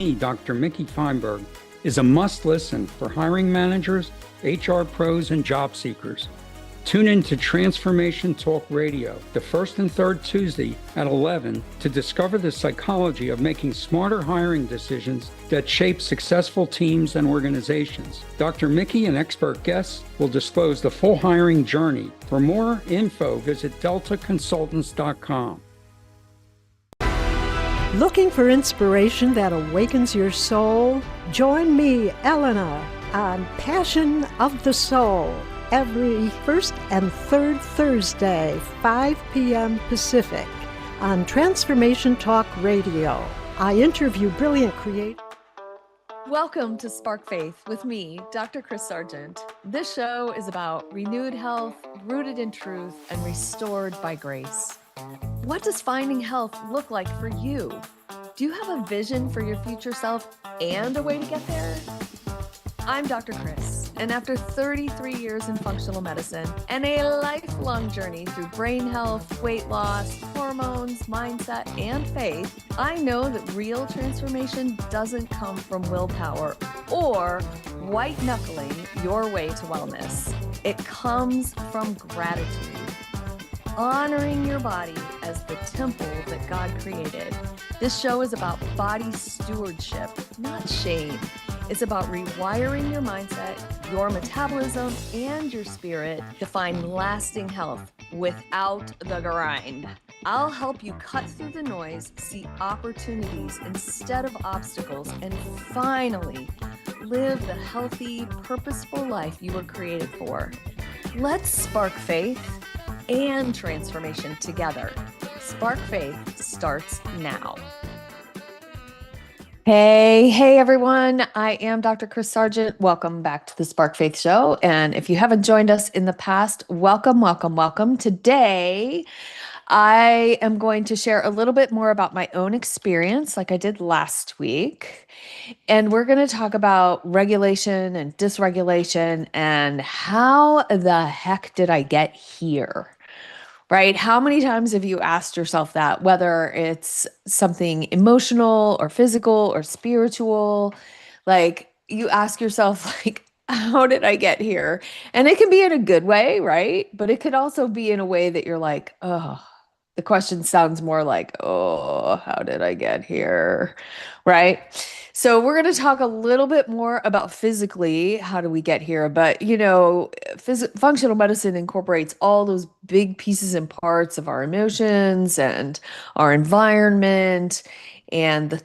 Me, Dr. Mickey Feinberg, is a must listen for hiring managers, HR pros, and job seekers. Tune in to Transformation Talk Radio, the first and third Tuesday at 11 to discover the psychology of making smarter hiring decisions that shape successful teams and organizations. Dr. Mickey and expert guests will disclose the full hiring journey. For more info, visit deltaconsultants.com. Looking for inspiration that awakens your soul? Join me, Elena, on Passion of the Soul every first and third Thursday, 5 p.m. Pacific, on Transformation Talk Radio. I interview brilliant creators. Welcome to Spark Faith with me, Dr. Chris Sargent. This show is about renewed health, rooted in truth, and restored by grace. What does finding health look like for you? Do you have a vision for your future self and a way to get there? I'm Dr. Chris, and after 33 years in functional medicine and a lifelong journey through brain health, weight loss, hormones, mindset, and faith, I know that real transformation doesn't come from willpower or white-knuckling your way to wellness. It comes from gratitude. Honoring your body as the temple that God created. This show is about body stewardship, not shame. It's about rewiring your mindset, your metabolism, and your spirit to find lasting health without the grind. I'll help you cut through the noise, see opportunities instead of obstacles, and finally live the healthy, purposeful life you were created for. Let's spark faith and transformation together. Spark Faith starts now. Hey everyone. I am Dr. Chris Sargent. Welcome back to the Spark Faith Show. And if you haven't joined us in the past, welcome. Today, I am going to share a little bit more about my own experience like I did last week. And we're going to talk about regulation and dysregulation and how the heck did I get here? Right? How many times have you asked yourself that, whether it's something emotional or physical or spiritual? Like you ask yourself, like, how did I get here? And it can be in a good way, right? But it could also be in a way that you're like, oh, the question sounds more like, oh, how did I get here? Right? So we're going to talk a little bit more about physically, how do we get here? But, functional medicine incorporates all those big pieces and parts of our emotions and our environment and,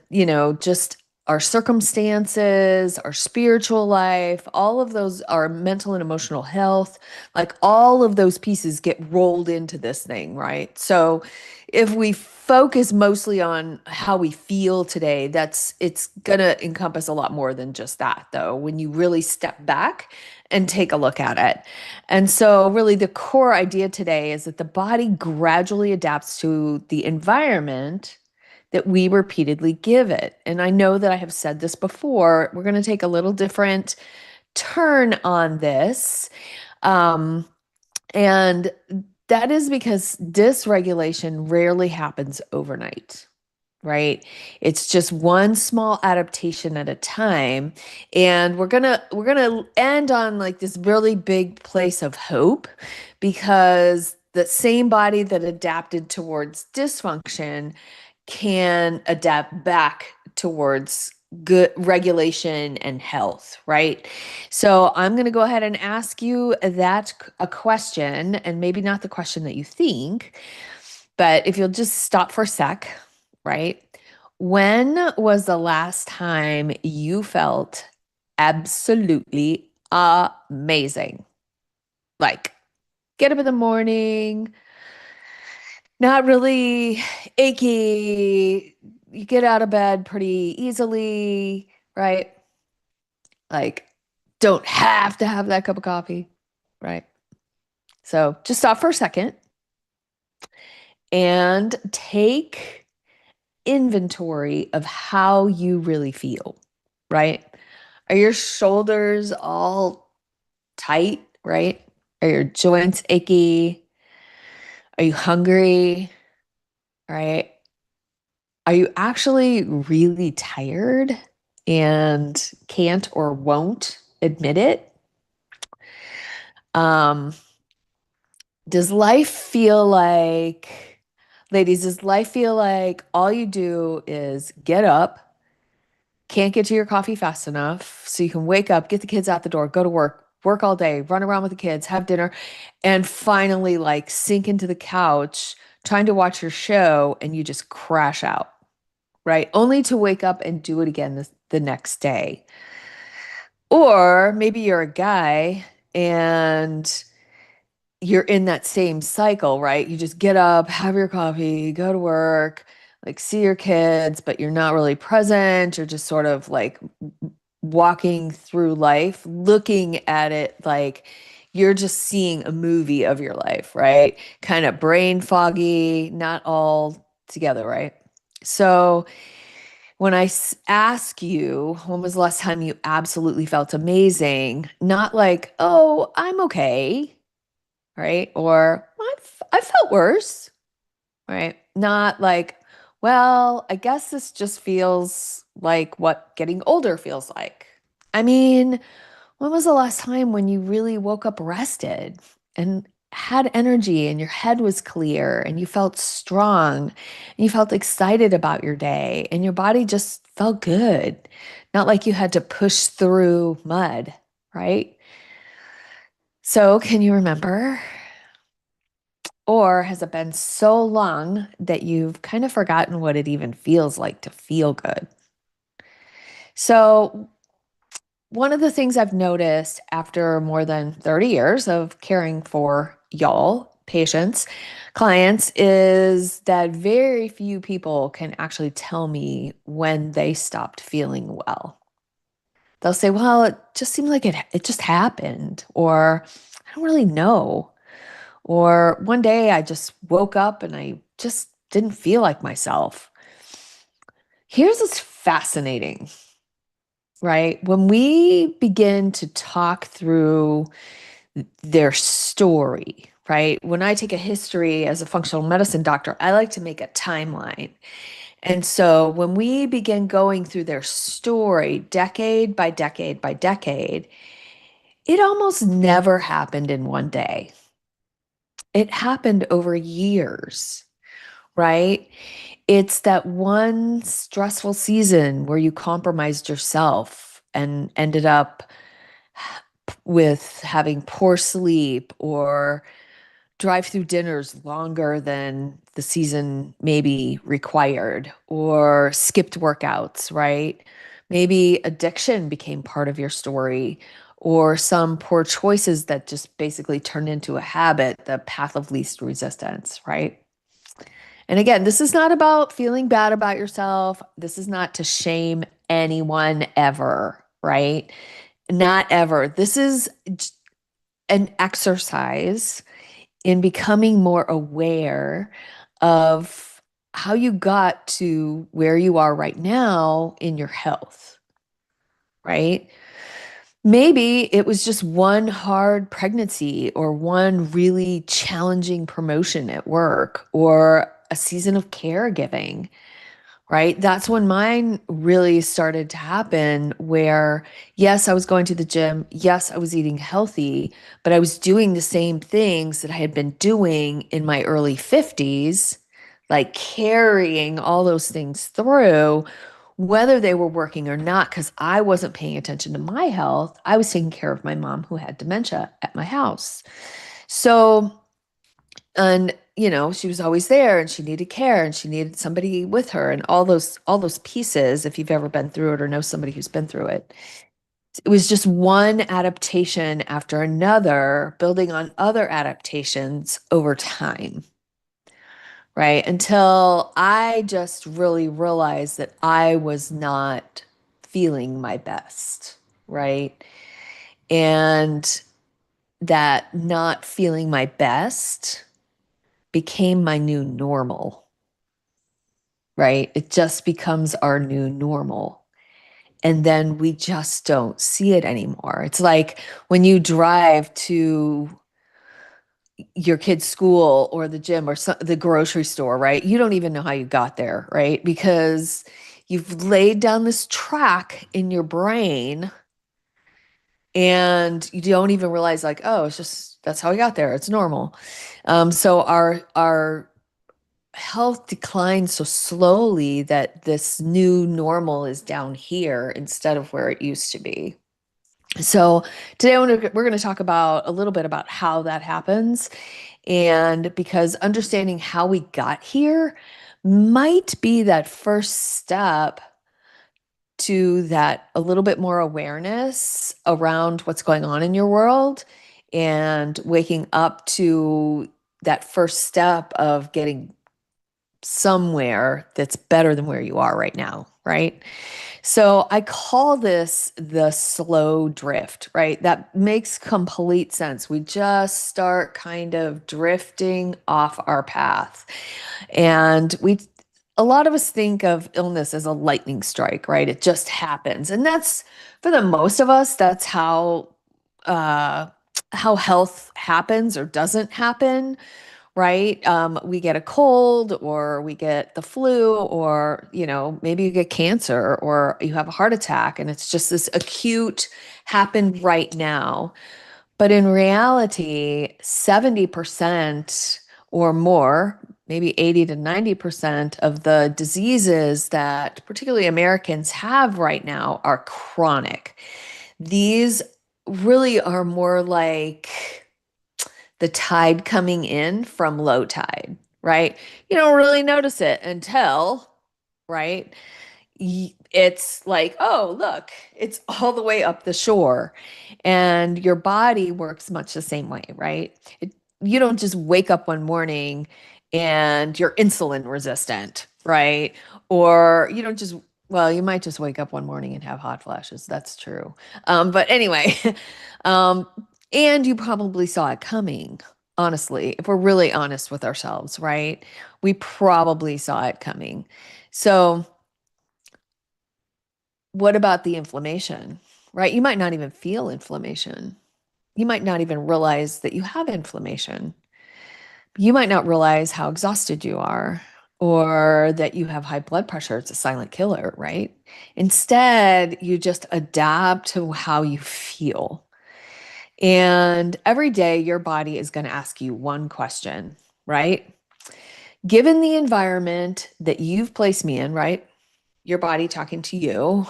just our circumstances, our spiritual life, all of those, our mental and emotional health, like all of those pieces get rolled into this thing, right? So if we focus mostly on how we feel today, it's going to encompass a lot more than just that, though, when you really step back and take a look at it. And so really the core idea today is that the body gradually adapts to the environment that we repeatedly give it. And I know that I have said this before. We're going to take a little different turn on this. And that is because dysregulation rarely happens overnight, right? It's just one small adaptation at a time. And we're going to end on like this really big place of hope, because the same body that adapted towards dysfunction can adapt back towards good regulation and health, right? So I'm going to go ahead and ask you a question, and maybe not the question that you think, but if you'll just stop for a sec, right? When was the last time you felt absolutely amazing? Like, get up in the morning, not really achy, you get out of bed pretty easily, right? Like, don't have to have that cup of coffee, right? So just stop for a second and take inventory of how you really feel, right? Are your shoulders all tight, right? Are your joints achy? Are you hungry? Right? Are you actually really tired and can't or won't admit it? Um, does life feel like, ladies, does life feel like all you do is get up, can't get to your coffee fast enough so you can wake up, get the kids out the door, go to work, work all day, run around with the kids, have dinner, and finally like sink into the couch trying to watch your show and you just crash out, right? Only to wake up and do it again the next day. Or maybe you're a guy and you're in that same cycle, right? You just get up, have your coffee, go to work, like see your kids, but you're not really present. You're just sort of like walking through life, looking at it like you're just seeing a movie of your life, right? Kind of brain foggy, not all together, right? So when ask you, when was the last time you absolutely felt amazing? Not like, oh, I'm okay, right? Or I felt worse, right? Not like, well, I guess this just feels like what getting older feels like. I mean, when was the last time when you really woke up rested and had energy and your head was clear and you felt strong and you felt excited about your day and your body just felt good? Not like you had to push through mud, right? So, can you remember? Or has it been so long that you've kind of forgotten what it even feels like to feel good? So, one of the things I've noticed after more than 30 years of caring for y'all, patients, clients, is that very few people can actually tell me when they stopped feeling well. They'll say, well, it just seemed like it just happened, or I don't really know. Or one day I just woke up and I just didn't feel like myself. Here's what's fascinating, right? When we begin to talk through their story, right? When I take a history as a functional medicine doctor, I like to make a timeline. And so when we begin going through their story, decade by decade by decade, it almost never happened in one day. It happened over years, right? It's that one stressful season where you compromised yourself and ended up with having poor sleep or drive through dinners longer than the season maybe required, or skipped workouts, right? Maybe addiction became part of your story, or some poor choices that just basically turned into a habit, the path of least resistance, right? And again, this is not about feeling bad about yourself. This is not to shame anyone ever, right? Not ever. This is an exercise in becoming more aware of how you got to where you are right now in your health, right? Maybe it was just one hard pregnancy or one really challenging promotion at work or a season of caregiving, right? That's when mine really started to happen where, yes, I was going to the gym. Yes, I was eating healthy, but I was doing the same things that I had been doing in my early 50s, like carrying all those things through, whether they were working or not, because I wasn't paying attention to my health. I was taking care of my mom who had dementia at my house. So, and she was always there and she needed care and she needed somebody with her and all those pieces. If you've ever been through it or know somebody who's been through it, it was just one adaptation after another, building on other adaptations over time, right? Until I just really realized that I was not feeling my best, right? And that not feeling my best became my new normal, right? It just becomes our new normal. And then we just don't see it anymore. It's like when you drive to your kid's school or the gym or the grocery store, right? You don't even know how you got there, right? Because you've laid down this track in your brain and you don't even realize like, oh, it's just that's how we got there. It's normal. So our health declines so slowly that this new normal is down here instead of where it used to be. So today we're going to talk about a little bit about how that happens. And because understanding how we got here might be that first step to that a little bit more awareness around what's going on in your world and waking up to that first step of getting somewhere that's better than where you are right now, right? So I call this the slow drift, right? That makes complete sense. We just start kind of drifting off our path. And a lot of us think of illness as a lightning strike, right? It just happens. And that's for the most of us, that's how health happens or doesn't happen, right? We get a cold or we get the flu or, maybe you get cancer or you have a heart attack and it's just this acute happened right now. But in reality, 70% or more, maybe 80 to 90% of the diseases that particularly Americans have right now are chronic. These really are more like the tide coming in from low tide, right? You don't really notice it until, right? It's like, oh, look, it's all the way up the shore. And your body works much the same way, right? You don't just wake up one morning and you're insulin resistant, right? Or you don't just, well, you might just wake up one morning and have hot flashes. That's true. But anyway, and you probably saw it coming, honestly, if we're really honest with ourselves, right? We probably saw it coming. So, what about the inflammation, right? You might not even feel inflammation. You might not even realize that you have inflammation. You might not realize how exhausted you are or that you have high blood pressure. It's a silent killer, right? Instead, you just adapt to how you feel. And every day, your body is going to ask you one question, right? Given the environment that you've placed me in, right? Your body talking to you,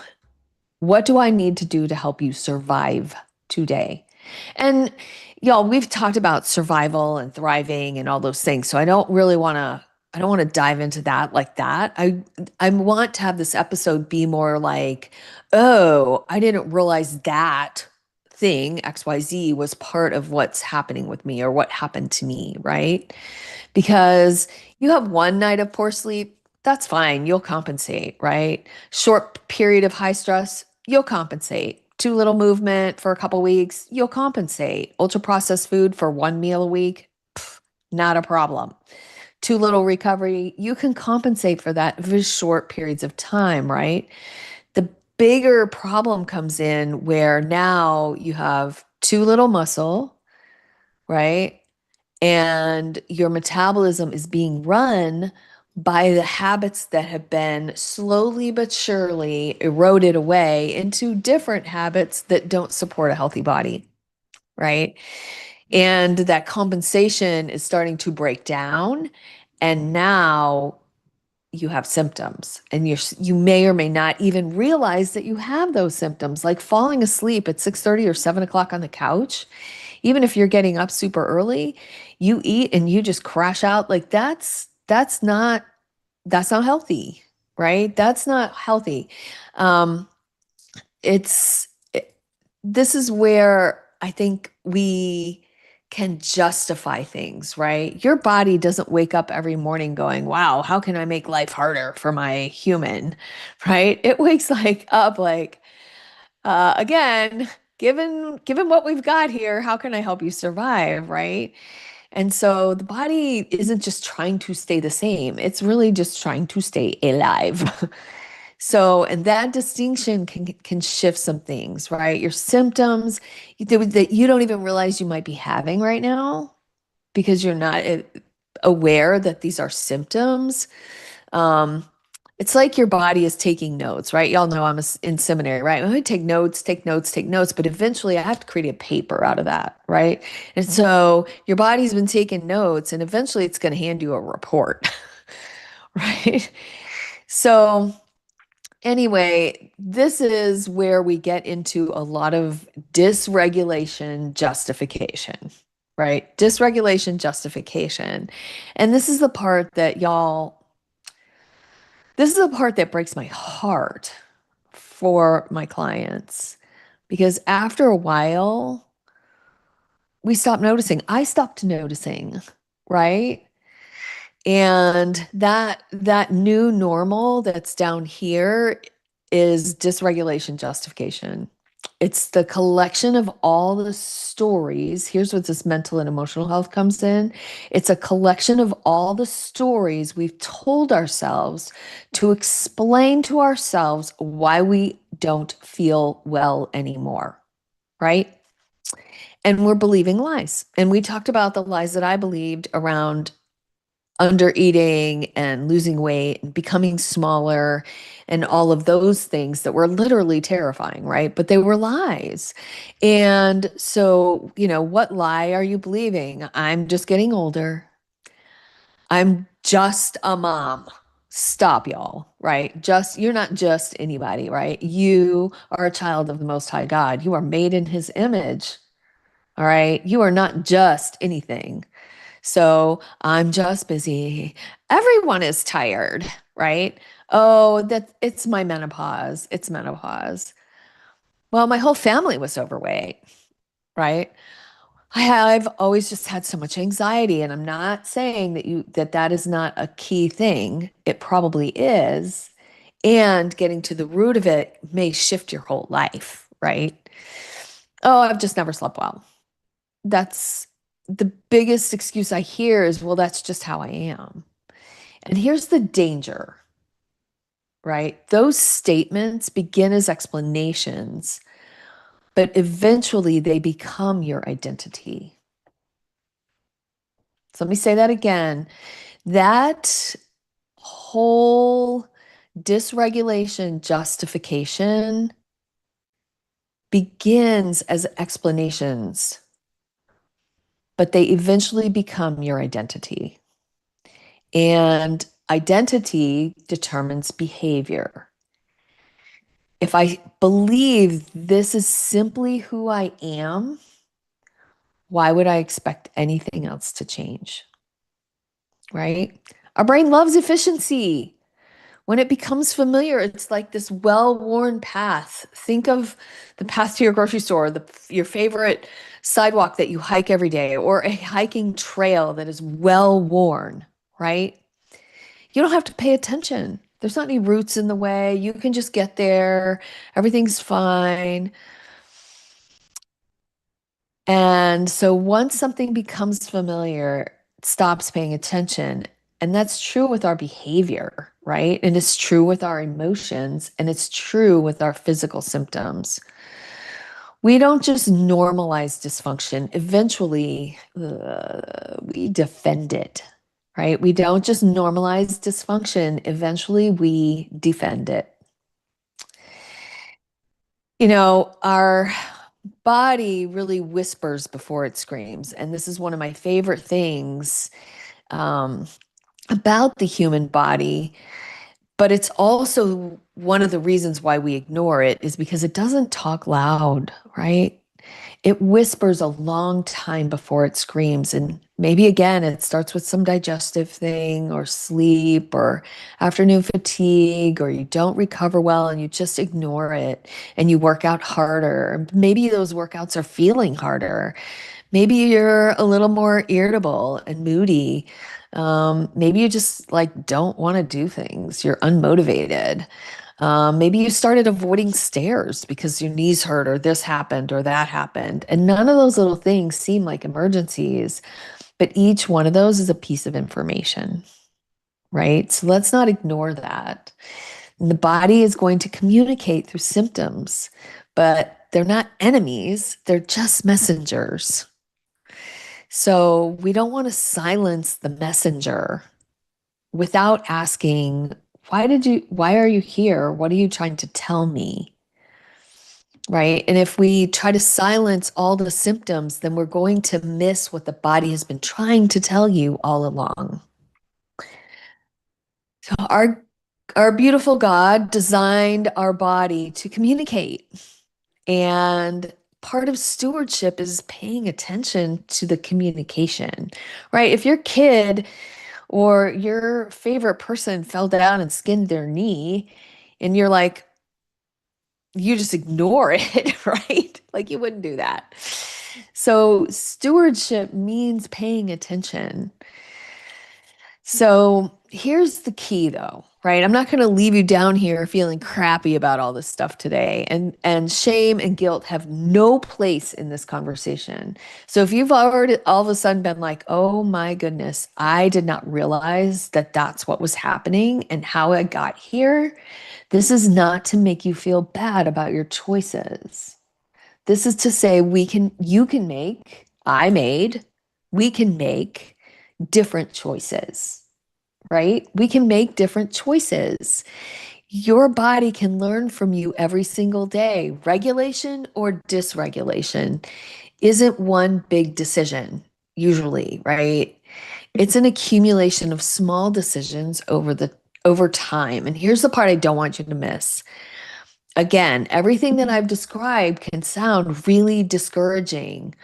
what do I need to do to help you survive today? And y'all, we've talked about survival and thriving and all those things. So I don't want to dive into that like that. I want to have this episode be more like, oh, I didn't realize that thing XYZ was part of what's happening with me or what happened to me, right? Because you have one night of poor sleep, that's fine. You'll compensate, right? Short period of high stress, you'll compensate. Too little movement for a couple weeks, you'll compensate. Ultra processed food for one meal a week, not a problem. Too little recovery, you can compensate for that for short periods of time, right? The bigger problem comes in where now you have too little muscle, right? And your metabolism is being run by the habits that have been slowly but surely eroded away into different habits that don't support a healthy body, right? And that compensation is starting to break down. And now you have symptoms and you may or may not even realize that you have those symptoms, like falling asleep at 6:30 or 7 o'clock on the couch. Even if you're getting up super early, you eat and you just crash out. Like that's not healthy, right? That's not healthy. It's this is where I think we can justify things, right? Your body doesn't wake up every morning going, wow, how can I make life harder for my human, right? It wakes up like, again, given what we've got here, how can I help you survive, right? And so the body isn't just trying to stay the same. It's really just trying to stay alive. So, and that distinction can shift some things, right? Your symptoms that you don't even realize you might be having right now, because you're not aware that these are symptoms. It's like your body is taking notes, right? Y'all know I'm in seminary, right? I take notes, take notes, take notes, but eventually I have to create a paper out of that, right? And so your body's been taking notes, and eventually it's going to hand you a report, right? So anyway, this is where we get into a lot of dysregulation justification, right? Dysregulation justification. And this is the part that this is the part that breaks my heart for my clients, because after a while, we stop noticing. I stopped noticing, right? And that new normal that's down here is dysregulation justification. It's the collection of all the stories. Here's what this mental and emotional health comes in. It's a collection of all the stories we've told ourselves to explain to ourselves why we don't feel well anymore, right? And we're believing lies. And we talked about the lies that I believed around under eating and losing weight and becoming smaller and all of those things that were literally terrifying, right? But they were lies. And so, what lie are you believing? I'm just getting older. I'm just a mom. Stop, y'all, right? You're not just anybody, right? You are a child of the Most High God. You are made in His image, all right? You are not just anything. So I'm just busy. Everyone is tired, right? Oh, it's my menopause. It's menopause. Well, my whole family was overweight, right? I've always just had so much anxiety, and I'm not saying that is not a key thing. It probably is. And getting to the root of it may shift your whole life, right? Oh, I've just never slept well. That's the biggest excuse I hear is, well, that's just how I am. And here's the danger, right? Those statements begin as explanations, but eventually they become your identity. So let me say that again. That whole dysregulation justification begins as explanations, but they eventually become your identity. And identity determines behavior. If I believe this is simply who I am, why would I expect anything else to change? Right? Our brain loves efficiency. When it becomes familiar, it's like this well-worn path. Think of the path to your grocery store, your favorite sidewalk that you hike every day, or a hiking trail that is well-worn, right? You don't have to pay attention. There's not any roots in the way. You can just get there. Everything's fine. And so once something becomes familiar, it stops paying attention. And that's true with our behavior, right? And it's true with our emotions, and it's true with our physical symptoms. We don't just normalize dysfunction. Eventually, we defend it, right? We don't just normalize dysfunction. Eventually, we defend it. Our body really whispers before it screams. And this is one of my favorite things about the human body. But it's also one of the reasons why we ignore it is because it doesn't talk loud, right? It whispers a long time before it screams. And maybe again, it starts with some digestive thing or sleep or afternoon fatigue, or you don't recover well and you just ignore it and you work out harder. Maybe those workouts are feeling harder. Maybe you're a little more irritable and moody. Maybe you just don't want to do things. You're unmotivated. Maybe you started avoiding stairs because your knees hurt or this happened or that happened. And none of those little things seem like emergencies, but each one of those is a piece of information, right? So let's not ignore that. And the body is going to communicate through symptoms, but they're not enemies. They're just messengers. So we don't want to silence the messenger without asking, why are you here? What are you trying to tell me? Right? And if we try to silence all the symptoms, then we're going to miss what the body has been trying to tell you all along. So our beautiful God designed our body to communicate. And part of stewardship is paying attention to the communication, right? If your kid or your favorite person fell down and skinned their knee, and you're like, you just ignore it, right? Like you wouldn't do that. So stewardship means paying attention. So here's the key though, right? I'm not going to leave you down here feeling crappy about all this stuff today. And shame and guilt have no place in this conversation. So if you've already all of a sudden been like, "Oh my goodness, I did not realize that that's what was happening and how I got here." This is not to make you feel bad about your choices. This is to say you can make, I made, we can make different choices, right? We can make different choices. Your body can learn from you every single day. Regulation or dysregulation isn't one big decision, usually, right? It's an accumulation of small decisions over time. And here's the part I don't want you to miss. Again, everything that I've described can sound really discouraging,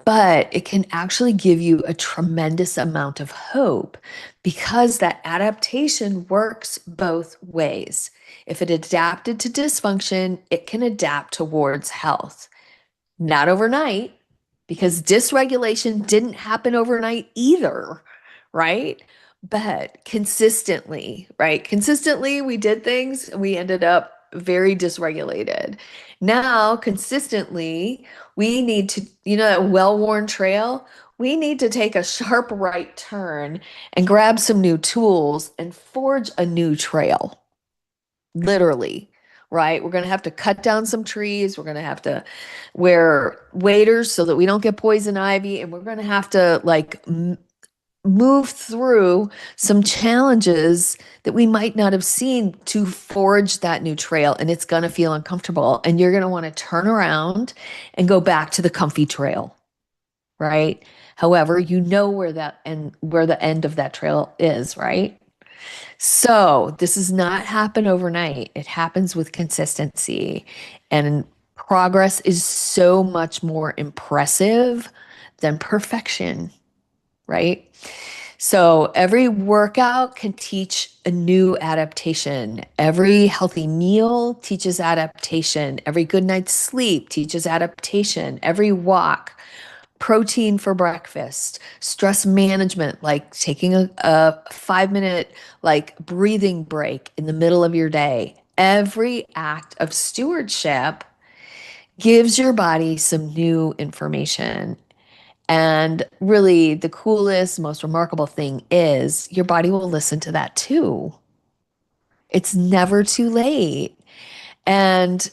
but it can actually give you a tremendous amount of hope because that adaptation works both ways. If it adapted to dysfunction, it can adapt towards health. Not overnight, because dysregulation didn't happen overnight either, right? But consistently, right? Consistently, we did things and we ended up very dysregulated. Now, consistently, we need to, that well-worn trail, we need to take a sharp right turn and grab some new tools and forge a new trail, literally, right? We're going to have to cut down some trees. We're going to have to wear waders so that we don't get poison ivy. And we're going to have to move through some challenges that we might not have seen to forge that new trail. And it's going to feel uncomfortable. And you're going to want to turn around and go back to the comfy trail, right? However, you know where the end of that trail is, right? So this does not happen overnight. It happens with consistency. And progress is so much more impressive than perfection, right? So every workout can teach a new adaptation. Every healthy meal teaches adaptation. Every good night's sleep teaches adaptation. Every walk, protein for breakfast, stress management, like taking a 5-minute breathing break in the middle of your day. Every act of stewardship gives your body some new information. And really, the coolest, most remarkable thing is your body will listen to that too. It's never too late. And,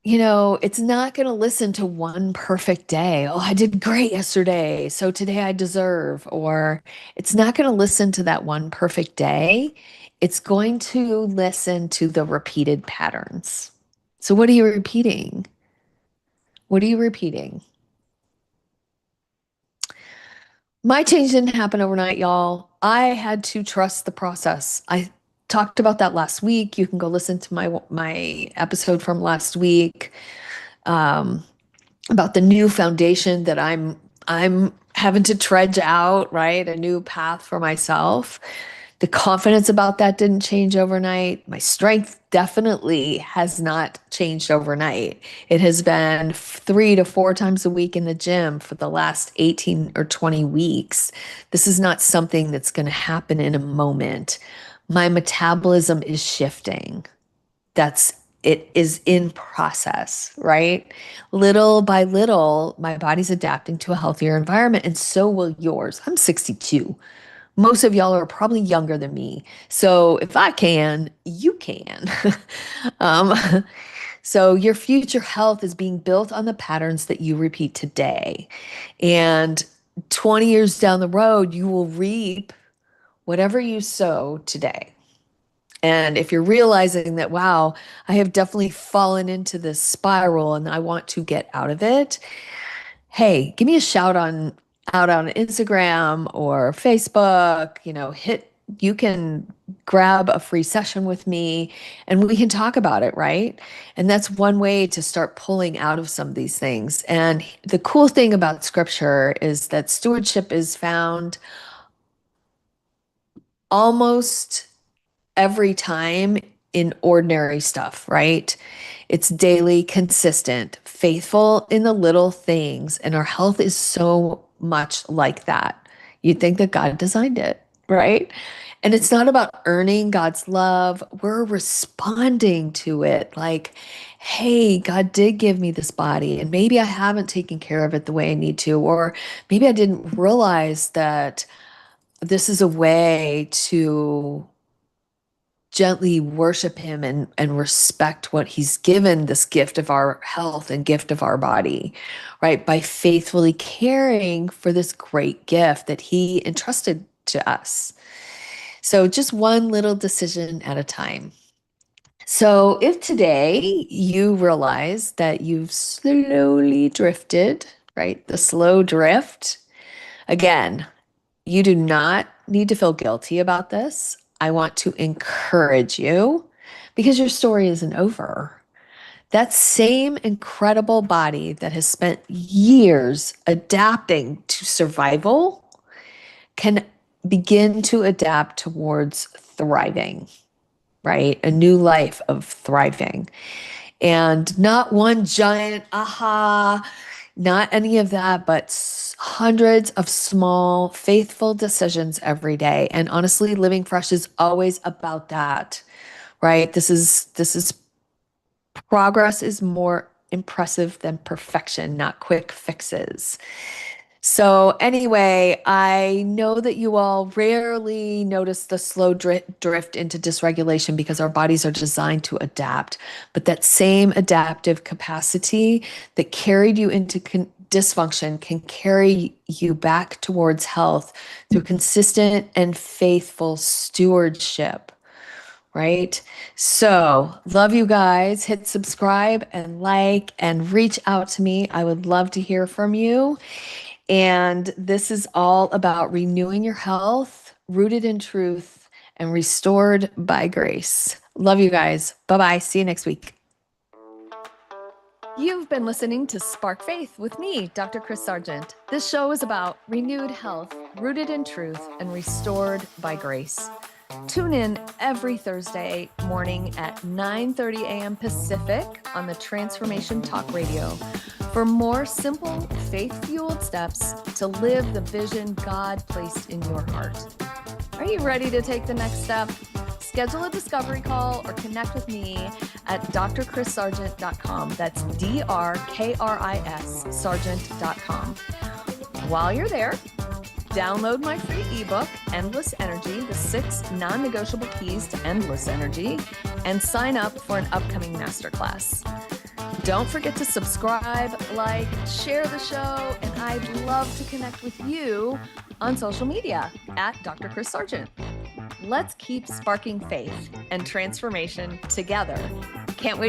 it's not going to listen to one perfect day. Oh, I did great yesterday, so today I deserve. Or it's not going to listen to that one perfect day. It's going to listen to the repeated patterns. So what are you repeating? What are you repeating? My change didn't happen overnight, y'all. I had to trust the process. I talked about that last week. You can go listen to my episode from last week about the new foundation that I'm having to trudge out, right? A new path for myself. The confidence about that didn't change overnight. My strength definitely has not changed overnight. It has been 3 to 4 times a week in the gym for the last 18 or 20 weeks. This is not something that's going to happen in a moment. My metabolism is shifting. It is in process, right? Little by little, my body's adapting to a healthier environment, and so will yours. I'm 62. Most of y'all are probably younger than me. So if I can, you can. um, So your future health is being built on the patterns that you repeat today. And 20 years down the road, you will reap whatever you sow today. And if you're realizing that, wow, I have definitely fallen into this spiral and I want to get out of it, hey, give me a shout out on Instagram or Facebook, you can grab a free session with me and we can talk about it, right? And that's one way to start pulling out of some of these things. And the cool thing about scripture is that stewardship is found almost every time in ordinary stuff, right? It's daily, consistent, faithful in the little things. And our health is so much like that. You'd think that God designed it, right? And it's not about earning God's love. We're responding to it like, hey, God did give me this body, and maybe I haven't taken care of it the way I need to, or maybe I didn't realize that this is a way to gently worship him and respect what he's given, this gift of our health and gift of our body, right? By faithfully caring for this great gift that he entrusted to us. So just one little decision at a time. So if today you realize that you've slowly drifted, right? The slow drift, again, you do not need to feel guilty about this. I want to encourage you because your story isn't over. That same incredible body that has spent years adapting to survival can begin to adapt towards thriving, right? A new life of thriving. And not one giant aha, not any of that, but hundreds of small, faithful decisions every day. And honestly, Living Fresh is always about that, right? This is progress is more impressive than perfection, not quick fixes. So anyway, I know that you all rarely notice the slow drift into dysregulation because our bodies are designed to adapt. But that same adaptive capacity that carried you into dysfunction can carry you back towards health through consistent and faithful stewardship. Right? So, love you guys. Hit subscribe and like and reach out to me. I would love to hear from you. And this is all about renewing your health, rooted in truth, and restored by grace. Love you guys. Bye-bye. See you next week. You've been listening to Spark Faith with me, Dr. Chris Sargent. This show is about renewed health, rooted in truth, and restored by grace. Tune in every Thursday morning at 9:30 a.m. Pacific on the Transformation Talk Radio for more simple, faith-fueled steps to live the vision God placed in your heart. Are you ready to take the next step? Schedule a discovery call or connect with me at drchrissargent.com. That's DRKRIS Sargent.com. While you're there, download my free ebook, Endless Energy, the 6 non-negotiable keys to endless energy, and sign up for an upcoming masterclass. Don't forget to subscribe, like, share the show, and I'd love to connect with you on social media at Dr. Chris Sargent. Let's keep sparking faith and transformation together. Can't wait